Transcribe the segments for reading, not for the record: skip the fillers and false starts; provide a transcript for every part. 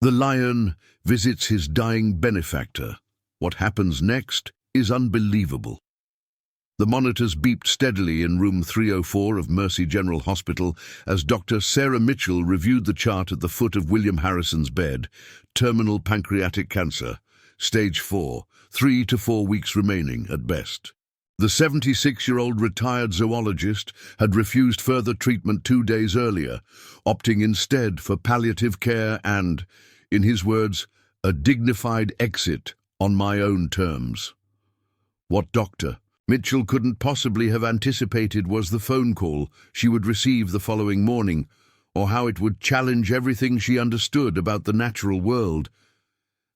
The lion visits his dying benefactor. What happens next is unbelievable. The monitors beeped steadily in room 304 of Mercy General Hospital as Dr. Sarah Mitchell reviewed the chart at the foot of William Harrison's bed. Terminal pancreatic cancer, stage 4, 3 to 4 weeks remaining at best. The 76-year-old retired zoologist had refused further treatment 2 days earlier, opting instead for palliative care and, in his words, a dignified exit on my own terms. What Dr. Mitchell couldn't possibly have anticipated was the phone call she would receive the following morning, or how it would challenge everything she understood about the natural world.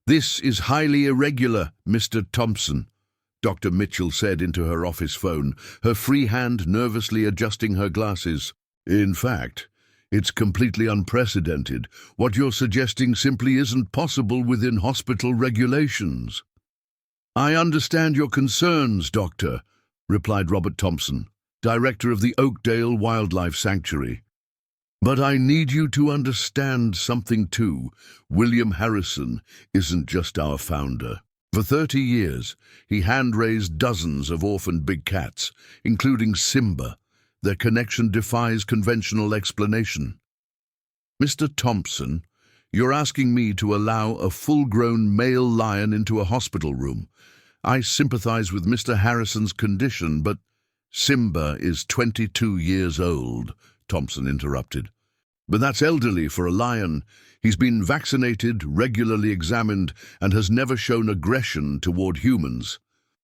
"This is highly irregular, Mr. Thompson," Dr. Mitchell said into her office phone, her free hand nervously adjusting her glasses. "In fact, it's completely unprecedented. What you're suggesting simply isn't possible within hospital regulations." "I understand your concerns, Doctor," replied Robert Thompson, director of the Oakdale Wildlife Sanctuary. "But I need you to understand something too. William Harrison isn't just our founder. For 30 years, he hand-raised dozens of orphaned big cats, including Simba. Their connection defies conventional explanation." "Mr. Thompson, you're asking me to allow a full-grown male lion into a hospital room. I sympathize with Mr. Harrison's condition, but—" "Simba is 22 years old," Thompson interrupted. "But that's elderly for a lion. He's been vaccinated, regularly examined, and has never shown aggression toward humans.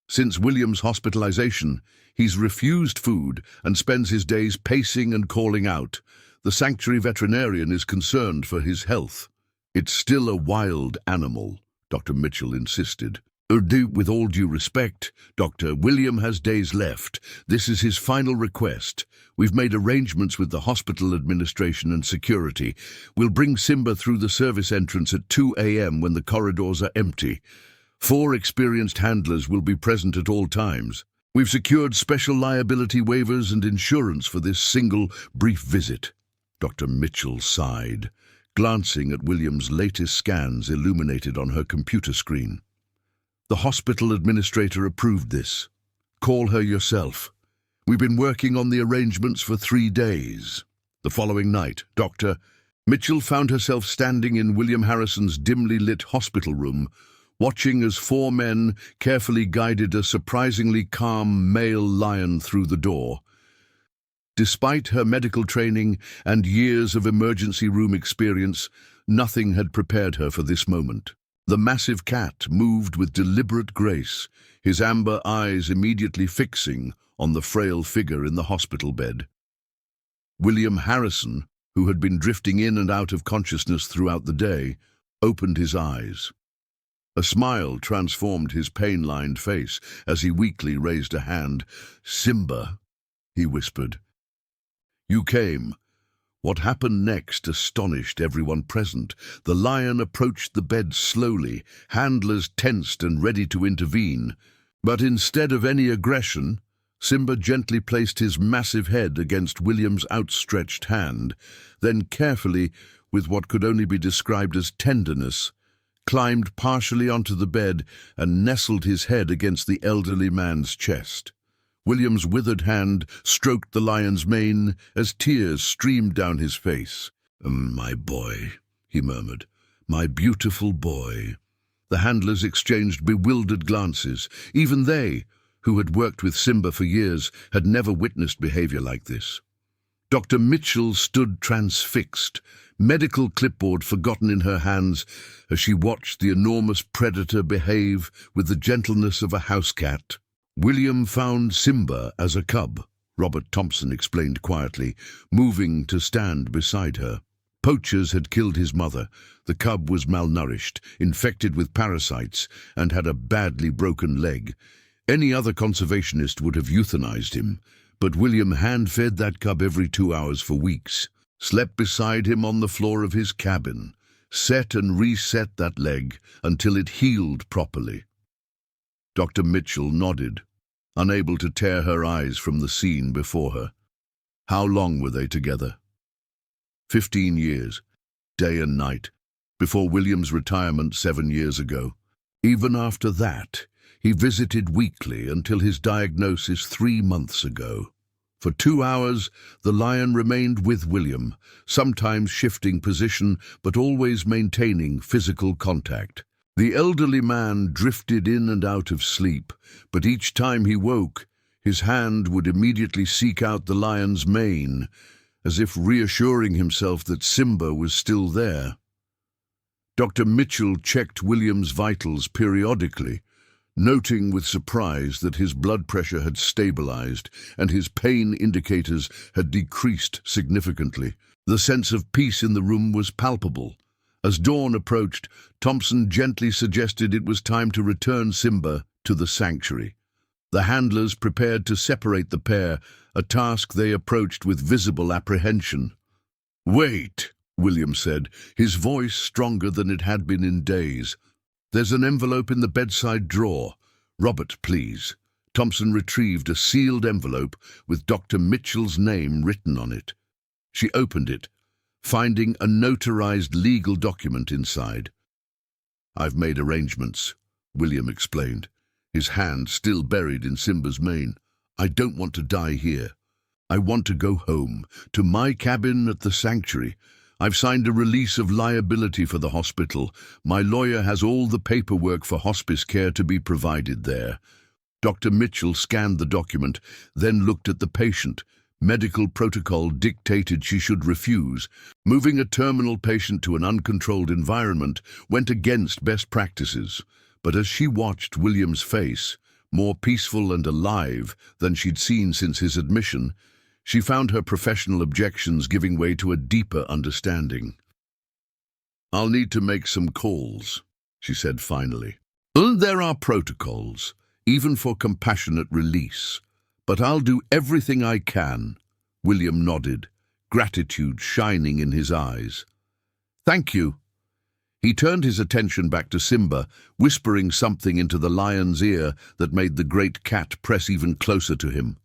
Since William's hospitalization, he's refused food and spends his days pacing and calling out. The sanctuary veterinarian is concerned for his health." "It's still a wild animal," Dr. Mitchell insisted. "With all due respect, Doctor, William has days left. This is his final request. We've made arrangements with the hospital administration and security. We'll bring Simba through the service entrance at 2 a.m. when the corridors are empty. 4 experienced handlers will be present at all times. We've secured special liability waivers and insurance for this single, brief visit." Dr. Mitchell sighed, glancing at William's latest scans illuminated on her computer screen. "The hospital administrator approved this. Call her yourself. We've been working on the arrangements for 3 days." The following night, Dr. Mitchell found herself standing in William Harrison's dimly lit hospital room, watching as 4 men carefully guided a surprisingly calm male lion through the door. Despite her medical training and years of emergency room experience, nothing had prepared her for this moment. The massive cat moved with deliberate grace, his amber eyes immediately fixing on the frail figure in the hospital bed. William Harrison, who had been drifting in and out of consciousness throughout the day, opened his eyes. A smile transformed his pain-lined face as he weakly raised a hand. "Simba," he whispered. "You came." What happened next astonished everyone present. The lion approached the bed slowly, handlers tensed and ready to intervene. But instead of any aggression, Simba gently placed his massive head against William's outstretched hand, then carefully, with what could only be described as tenderness, climbed partially onto the bed and nestled his head against the elderly man's chest. William's withered hand stroked the lion's mane as tears streamed down his face. "My boy," he murmured, "my beautiful boy." The handlers exchanged bewildered glances. Even they, who had worked with Simba for years, had never witnessed behavior like this. Dr. Mitchell stood transfixed, medical clipboard forgotten in her hands, as she watched the enormous predator behave with the gentleness of a house cat. "William found Simba as a cub," Robert Thompson explained quietly, moving to stand beside her. "Poachers had killed his mother. The cub was malnourished, infected with parasites, and had a badly broken leg. Any other conservationist would have euthanized him, but William hand-fed that cub every 2 hours for weeks, slept beside him on the floor of his cabin, set and reset that leg until it healed properly." Dr. Mitchell nodded, unable to tear her eyes from the scene before her. "How long were they together?" 15 years, day and night, before William's retirement 7 years ago. Even after that, he visited weekly until his diagnosis 3 months ago. For 2 hours, the lion remained with William, sometimes shifting position but always maintaining physical contact. The elderly man drifted in and out of sleep, but each time he woke, his hand would immediately seek out the lion's mane, as if reassuring himself that Simba was still there. Dr. Mitchell checked William's vitals periodically, noting with surprise that his blood pressure had stabilized and his pain indicators had decreased significantly. The sense of peace in the room was palpable. As dawn approached, Thompson gently suggested it was time to return Simba to the sanctuary. The handlers prepared to separate the pair, a task they approached with visible apprehension. "Wait," William said, his voice stronger than it had been in days. "There's an envelope in the bedside drawer. Robert, please." Thompson retrieved a sealed envelope with Dr. Mitchell's name written on it. She opened it, finding a notarized legal document inside. "I've made arrangements," William explained, his hand still buried in Simba's mane. "I don't want to die here. I want to go home, to my cabin at the sanctuary. I've signed a release of liability for the hospital. My lawyer has all the paperwork for hospice care to be provided there." Dr. Mitchell scanned the document, then looked at the patient. Medical protocol dictated she should refuse. Moving a terminal patient to an uncontrolled environment went against best practices. But as she watched William's face, more peaceful and alive than she'd seen since his admission, she found her professional objections giving way to a deeper understanding. "I'll need to make some calls," she said finally. "There are protocols, even for compassionate release. But I'll do everything I can." William nodded, gratitude shining in his eyes. "Thank you." He turned his attention back to Simba, whispering something into the lion's ear that made the great cat press even closer to him.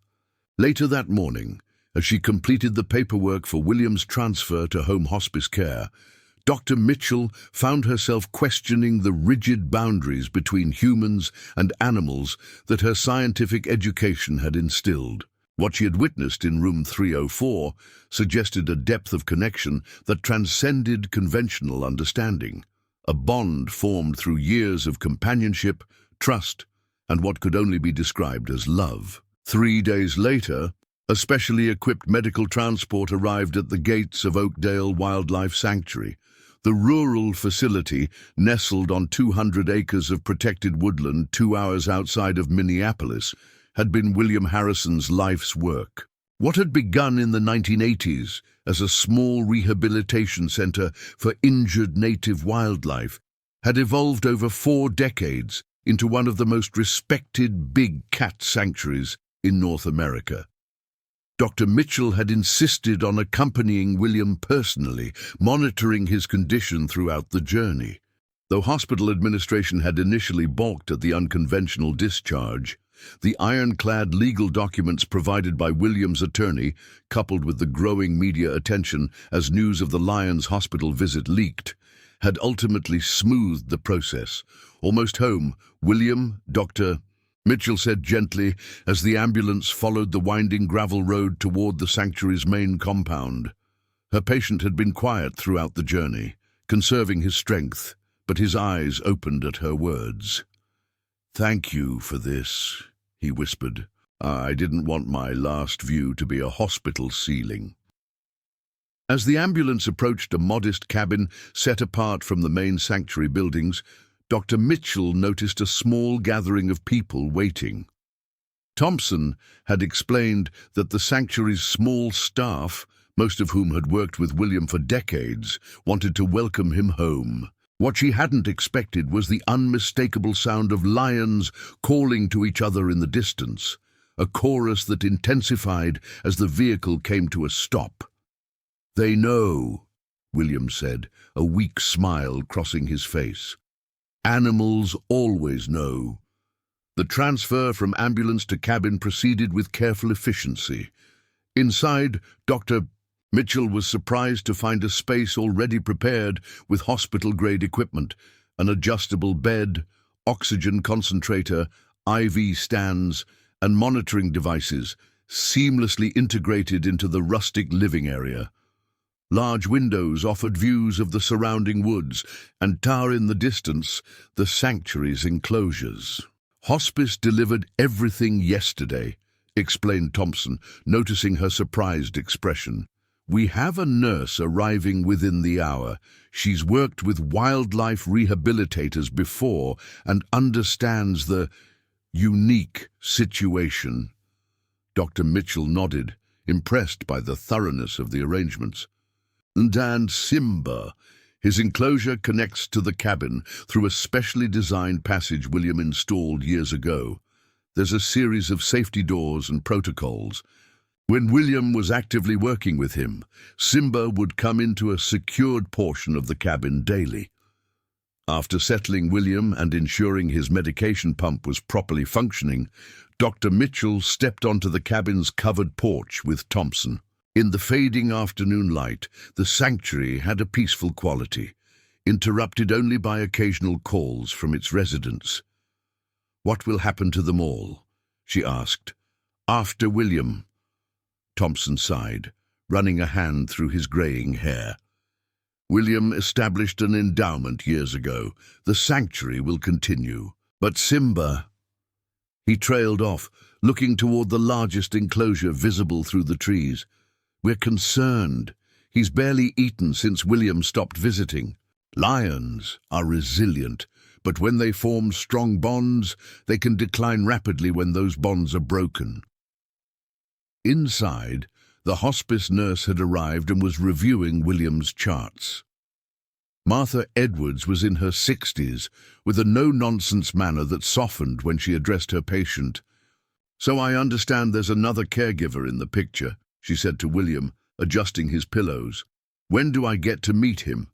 Later that morning, as she completed the paperwork for William's transfer to home hospice care, Dr. Mitchell found herself questioning the rigid boundaries between humans and animals that her scientific education had instilled. What she had witnessed in room 304 suggested a depth of connection that transcended conventional understanding, a bond formed through years of companionship, trust, and what could only be described as love. 3 days later, a specially equipped medical transport arrived at the gates of Oakdale Wildlife Sanctuary. The rural facility, nestled on 200 acres of protected woodland 2 hours outside of Minneapolis, had been William Harrison's life's work. What had begun in the 1980s as a small rehabilitation center for injured native wildlife had evolved over 4 decades into one of the most respected big cat sanctuaries in North America. Dr. Mitchell had insisted on accompanying William personally, monitoring his condition throughout the journey. Though hospital administration had initially balked at the unconventional discharge, the ironclad legal documents provided by William's attorney, coupled with the growing media attention as news of the Lions hospital visit leaked, had ultimately smoothed the process. "Almost home, William, Dr. Mitchell said gently as the ambulance followed the winding gravel road toward the sanctuary's main compound. Her patient had been quiet throughout the journey, conserving his strength, but his eyes opened at her words. "Thank you for this," he whispered. "I didn't want my last view to be a hospital ceiling." As the ambulance approached a modest cabin set apart from the main sanctuary buildings, Dr. Mitchell noticed a small gathering of people waiting. Thompson had explained that the sanctuary's small staff, most of whom had worked with William for decades, wanted to welcome him home. What she hadn't expected was the unmistakable sound of lions calling to each other in the distance, a chorus that intensified as the vehicle came to a stop. "They know," William said, a weak smile crossing his face. "Animals always know." The transfer from ambulance to cabin proceeded with careful efficiency. Inside, Dr. Mitchell was surprised to find a space already prepared with hospital-grade equipment, an adjustable bed, oxygen concentrator, IV stands, and monitoring devices seamlessly integrated into the rustic living area. Large windows offered views of the surrounding woods, and tower in the distance, the sanctuary's enclosures. "Hospice delivered everything yesterday," explained Thompson, noticing her surprised expression. "We have a nurse arriving within the hour. She's worked with wildlife rehabilitators before and understands the unique situation." Dr. Mitchell nodded, impressed by the thoroughness of the arrangements. "And Simba. His enclosure connects to the cabin through a specially designed passage William installed years ago. There's a series of safety doors and protocols. When William was actively working with him, Simba would come into a secured portion of the cabin daily. After settling William and ensuring his medication pump was properly functioning, Dr. Mitchell stepped onto the cabin's covered porch with Thompson. In the fading afternoon light, the sanctuary had a peaceful quality, interrupted only by occasional calls from its residents. "What will happen to them all?" she asked. "After William?" Thompson sighed, running a hand through his graying hair. "William established an endowment years ago. The sanctuary will continue. But Simba—" He trailed off, looking toward the largest enclosure visible through the trees. "We're concerned. He's barely eaten since William stopped visiting. Lions are resilient, but when they form strong bonds, they can decline rapidly when those bonds are broken." Inside, the hospice nurse had arrived and was reviewing William's charts. Martha Edwards was in her 60s, with a no-nonsense manner that softened when she addressed her patient. "So I understand there's another caregiver in the picture," she said to William, adjusting his pillows. "When do I get to meet him?"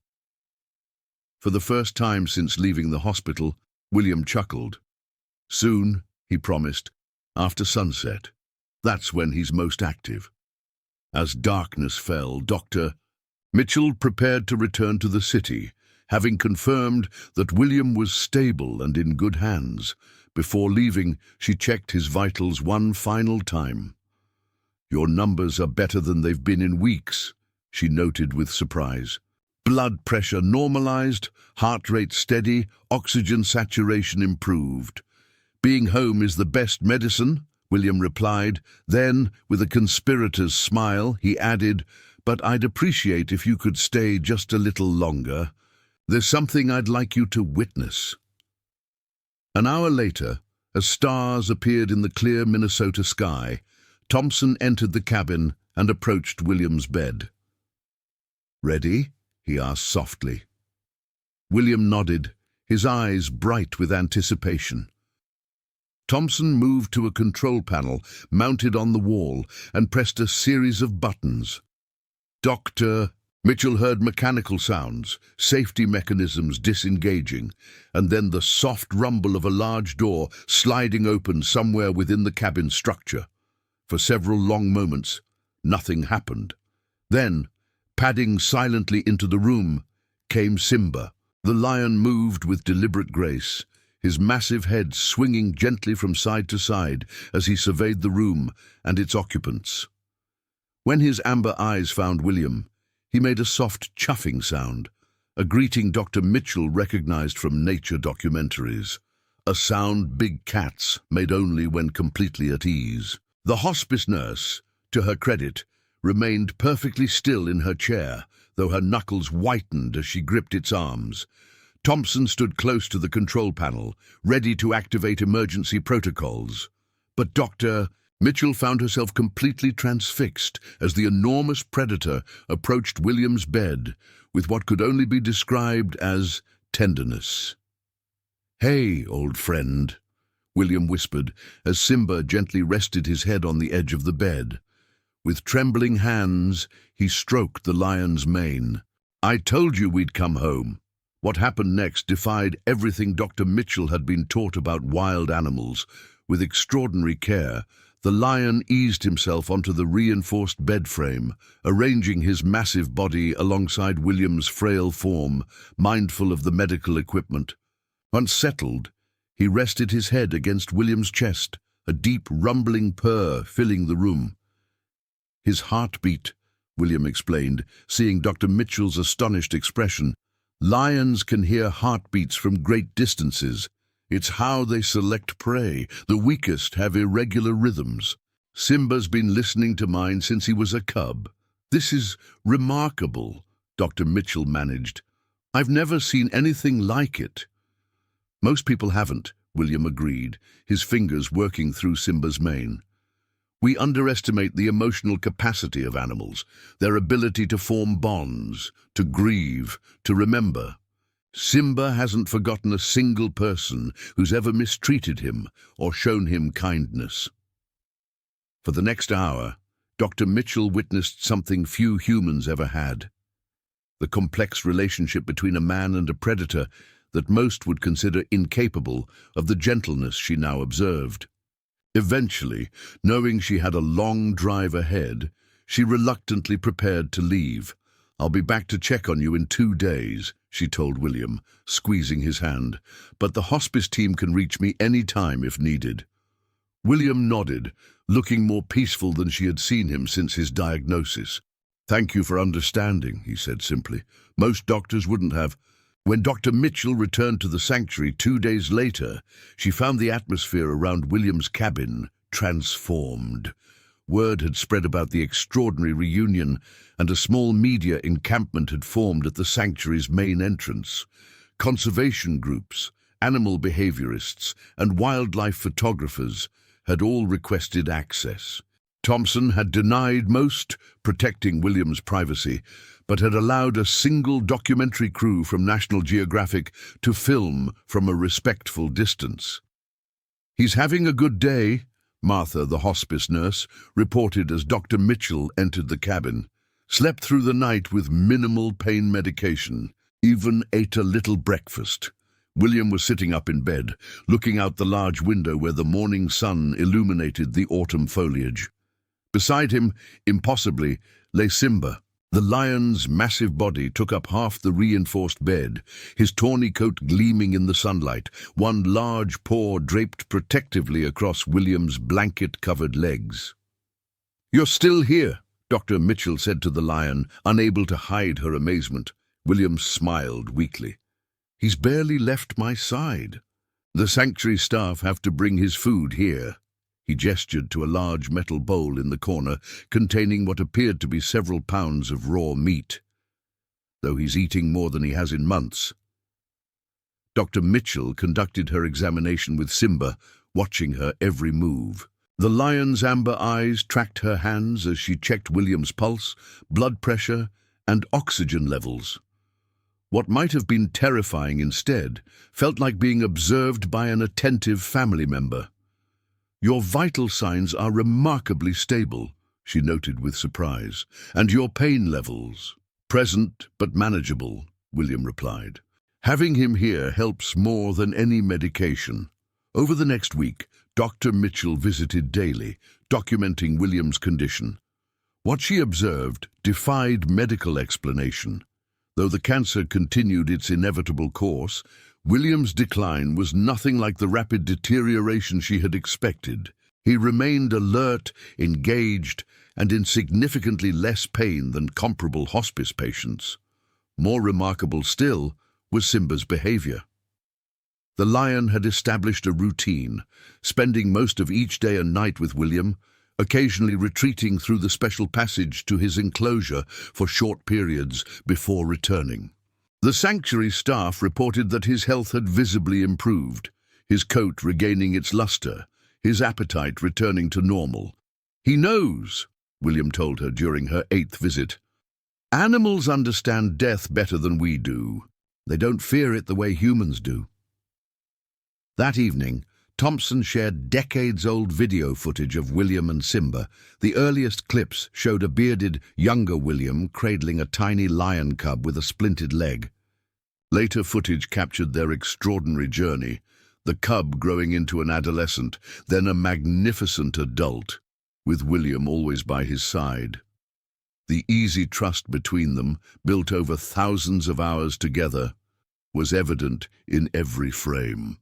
For the first time since leaving the hospital, William chuckled. "Soon," he promised, "after sunset. That's when he's most active." As darkness fell, Dr. Mitchell prepared to return to the city, having confirmed that William was stable and in good hands. Before leaving, she checked his vitals one final time. "Your numbers are better than they've been in weeks," she noted with surprise. "Blood pressure normalized, heart rate steady, oxygen saturation improved. Being home is the best medicine," William replied. Then, with a conspirator's smile, he added, "But I'd appreciate if you could stay just a little longer. There's something I'd like you to witness." An hour later, as stars appeared in the clear Minnesota sky, Thompson entered the cabin and approached William's bed. "Ready?" he asked softly. William nodded, his eyes bright with anticipation. Thompson moved to a control panel mounted on the wall and pressed a series of buttons. "Dr." Mitchell heard mechanical sounds, safety mechanisms disengaging, and then the soft rumble of a large door sliding open somewhere within the cabin structure. For several long moments, nothing happened. Then, padding silently into the room, came Simba. The lion moved with deliberate grace, his massive head swinging gently from side to side as he surveyed the room and its occupants. When his amber eyes found William, he made a soft chuffing sound, a greeting Dr. Mitchell recognized from nature documentaries, a sound big cats made only when completely at ease. The hospice nurse, to her credit, remained perfectly still in her chair, though her knuckles whitened as she gripped its arms. Thompson stood close to the control panel, ready to activate emergency protocols. But Dr. Mitchell found herself completely transfixed as the enormous predator approached William's bed with what could only be described as tenderness. "Hey, old friend," William whispered as Simba gently rested his head on the edge of the bed. With trembling hands, he stroked the lion's mane. "I told you we'd come home." What happened next defied everything Dr. Mitchell had been taught about wild animals. With extraordinary care, The lion eased himself onto the reinforced bed frame, arranging his massive body alongside William's frail form, mindful of the medical equipment. Once settled, he rested his head against William's chest, a deep rumbling purr filling the room. His heartbeat, William explained, seeing Dr. Mitchell's astonished expression. Lions can hear heartbeats from great distances. It's how they select prey. The weakest have irregular rhythms. Simba's been listening to mine since he was a cub. This is remarkable, Dr. Mitchell managed. I've never seen anything like it. Most people haven't, William agreed, his fingers working through Simba's mane. We underestimate the emotional capacity of animals, their ability to form bonds, to grieve, to remember. Simba hasn't forgotten a single person who's ever mistreated him or shown him kindness. For the next hour, Dr. Mitchell witnessed something few humans ever had. The complex relationship between a man and a predator that most would consider incapable of the gentleness she now observed. Eventually, knowing she had a long drive ahead, she reluctantly prepared to leave. "I'll be back to check on you in 2 days," she told William, squeezing his hand. "But the hospice team can reach me any time if needed." William nodded, looking more peaceful than she had seen him since his diagnosis. "Thank you for understanding," he said simply. "Most doctors wouldn't have." When Dr. Mitchell returned to the sanctuary 2 days later, she found the atmosphere around William's cabin transformed. Word had spread about the extraordinary reunion, and a small media encampment had formed at the sanctuary's main entrance. Conservation groups, animal behaviorists, and wildlife photographers had all requested access. Thompson had denied most, protecting William's privacy, but had allowed a single documentary crew from National Geographic to film from a respectful distance. "He's having a good day," Martha, the hospice nurse, reported as Dr. Mitchell entered the cabin. "Slept through the night with minimal pain medication. Even ate a little breakfast." William was sitting up in bed, looking out the large window where the morning sun illuminated the autumn foliage. Beside him, impossibly, lay Simba. The lion's massive body took up half the reinforced bed, his tawny coat gleaming in the sunlight, one large paw draped protectively across William's blanket-covered legs. "You're still here," Dr. Mitchell said to the lion, unable to hide her amazement. William smiled weakly. "He's barely left my side. The sanctuary staff have to bring his food here." He gestured to a large metal bowl in the corner containing what appeared to be several pounds of raw meat. "Though he's eating more than he has in months." Dr. Mitchell conducted her examination with Simba, watching her every move. The lion's amber eyes tracked her hands as she checked William's pulse, blood pressure, and oxygen levels. What might have been terrifying instead felt like being observed by an attentive family member. "Your vital signs are remarkably stable," she noted with surprise, "and your pain levels, present but manageable," William replied. "Having him here helps more than any medication." Over the next week, Dr. Mitchell visited daily, documenting William's condition. What she observed defied medical explanation. Though the cancer continued its inevitable course, William's decline was nothing like the rapid deterioration she had expected. He remained alert, engaged, and in significantly less pain than comparable hospice patients. More remarkable still was Simba's behavior. The lion had established a routine, spending most of each day and night with William, occasionally retreating through the special passage to his enclosure for short periods before returning. The sanctuary staff reported that his health had visibly improved, his coat regaining its luster, his appetite returning to normal. "He knows," William told her during her 8th visit. "Animals understand death better than we do. They don't fear it the way humans do." That evening, Thompson shared decades-old video footage of William and Simba. The earliest clips showed a bearded, younger William cradling a tiny lion cub with a splinted leg. Later footage captured their extraordinary journey, the cub growing into an adolescent, then a magnificent adult, with William always by his side. The easy trust between them, built over thousands of hours together, was evident in every frame.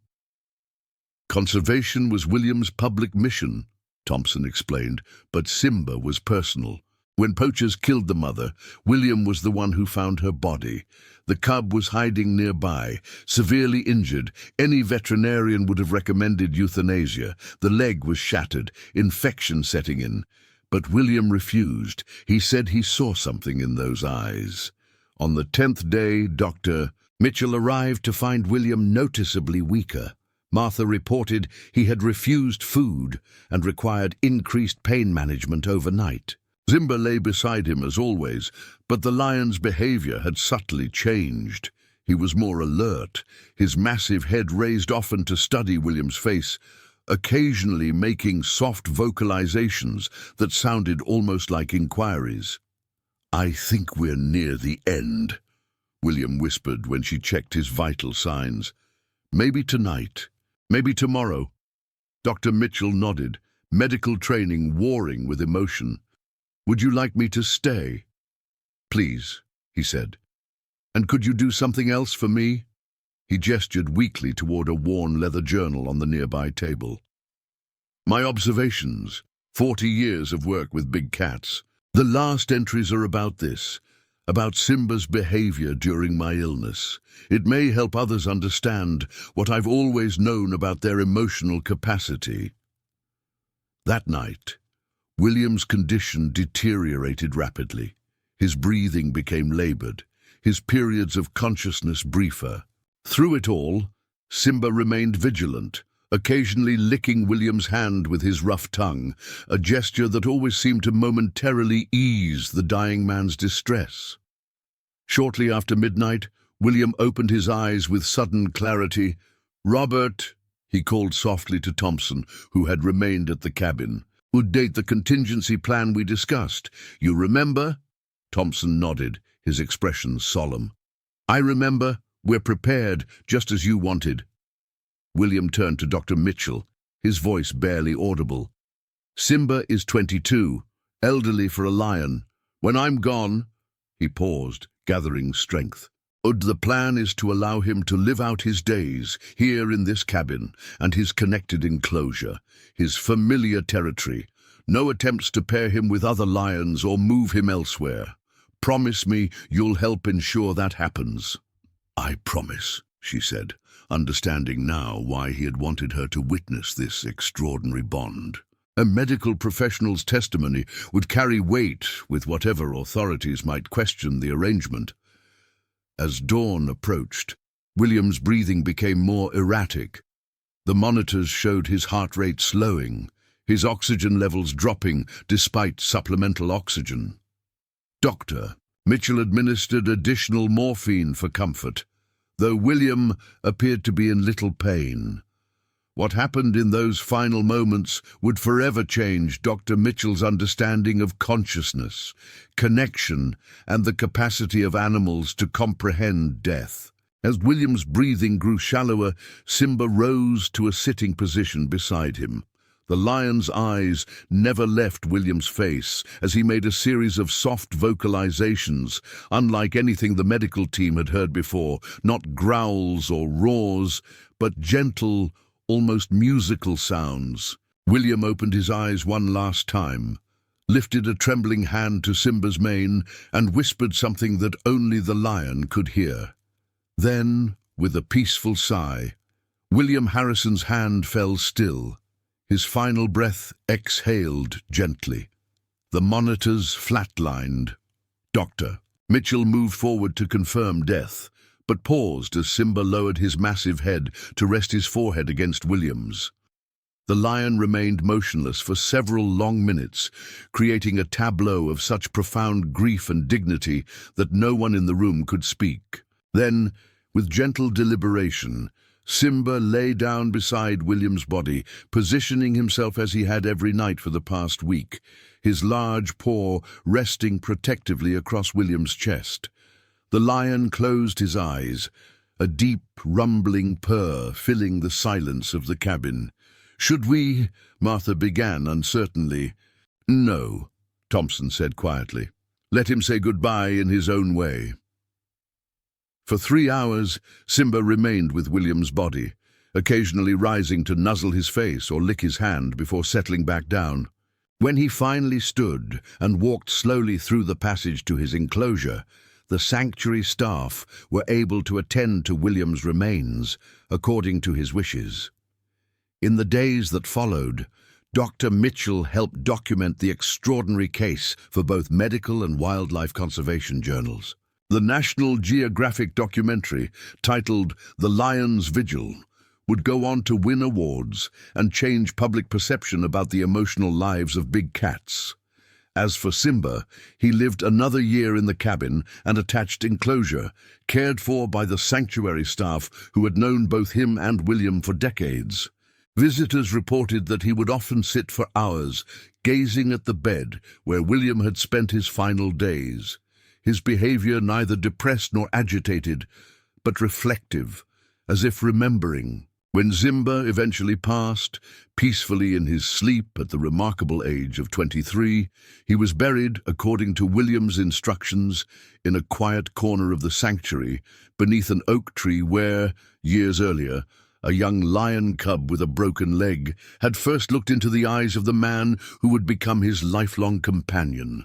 Conservation was William's public mission, Thompson explained, but Simba was personal. When poachers killed the mother, William was the one who found her body. The cub was hiding nearby, severely injured. Any veterinarian would have recommended euthanasia. The leg was shattered, infection setting in. But William refused. He said he saw something in those eyes. On the 10th day, Dr. Mitchell arrived to find William noticeably weaker. Martha reported he had refused food and required increased pain management overnight. Simba lay beside him as always, but the lion's behavior had subtly changed. He was more alert, his massive head raised often to study William's face, occasionally making soft vocalizations that sounded almost like inquiries. "I think we're near the end," William whispered when she checked his vital signs. "Maybe tonight, maybe tomorrow." Dr. Mitchell nodded, medical training warring with emotion. "Would you like me to stay?" "Please," he said. "And could you do something else for me?" He gestured weakly toward a worn leather journal on the nearby table. "My observations, 40 years of work with big cats. The last entries are about this, about Simba's behavior during my illness. It may help others understand what I've always known about their emotional capacity." That night, William's condition deteriorated rapidly. His breathing became labored, his periods of consciousness briefer. Through it all, Simba remained vigilant, occasionally licking William's hand with his rough tongue, a gesture that always seemed to momentarily ease the dying man's distress. Shortly after midnight, William opened his eyes with sudden clarity. "Robert," he called softly to Thompson, who had remained at the cabin, "update the contingency plan we discussed. You remember?" Thompson nodded, his expression solemn. "I remember. We're prepared, just as you wanted." William turned to Dr. Mitchell, his voice barely audible. "Simba is 22, elderly for a lion. When I'm gone—" He paused, gathering strength. "The plan is to allow him to live out his days here in this cabin and his connected enclosure, his familiar territory. No attempts to pair him with other lions or move him elsewhere. Promise me you'll help ensure that happens." "I promise," she said, understanding now why he had wanted her to witness this extraordinary bond. A medical professional's testimony would carry weight with whatever authorities might question the arrangement. As dawn approached, William's breathing became more erratic. The monitors showed his heart rate slowing, his oxygen levels dropping despite supplemental oxygen. Dr. Mitchell administered additional morphine for comfort, though William appeared to be in little pain. What happened in those final moments would forever change Dr. Mitchell's understanding of consciousness, connection, and the capacity of animals to comprehend death. As William's breathing grew shallower, Simba rose to a sitting position beside him. The lion's eyes never left William's face as he made a series of soft vocalizations, unlike anything the medical team had heard before, not growls or roars, but gentle, almost musical sounds. William opened his eyes one last time, lifted a trembling hand to Simba's mane, and whispered something that only the lion could hear. Then, with a peaceful sigh, William Harrison's hand fell still. His final breath exhaled gently. The monitors flatlined. Dr. Mitchell moved forward to confirm death, but paused as Simba lowered his massive head to rest his forehead against William's. The lion remained motionless for several long minutes, creating a tableau of such profound grief and dignity that no one in the room could speak. Then, with gentle deliberation, Simba lay down beside William's body, positioning himself as he had every night for the past week, his large paw resting protectively across William's chest. The lion closed his eyes, a deep, rumbling purr filling the silence of the cabin. "Should we?" Martha began uncertainly. "No," Thompson said quietly. "Let him say goodbye in his own way." For 3 hours, Simba remained with William's body, occasionally rising to nuzzle his face or lick his hand before settling back down. When he finally stood and walked slowly through the passage to his enclosure, the sanctuary staff were able to attend to William's remains according to his wishes. In the days that followed, Dr. Mitchell helped document the extraordinary case for both medical and wildlife conservation journals. The National Geographic documentary, titled The Lion's Vigil, would go on to win awards and change public perception about the emotional lives of big cats. As for Simba, he lived another year in the cabin and attached enclosure, cared for by the sanctuary staff who had known both him and William for decades. Visitors reported that he would often sit for hours, gazing at the bed where William had spent his final days. His behavior neither depressed nor agitated, but reflective, as if remembering. When Simba eventually passed, peacefully in his sleep at the remarkable age of 23, he was buried, according to William's instructions, in a quiet corner of the sanctuary, beneath an oak tree where, years earlier, a young lion cub with a broken leg had first looked into the eyes of the man who would become his lifelong companion.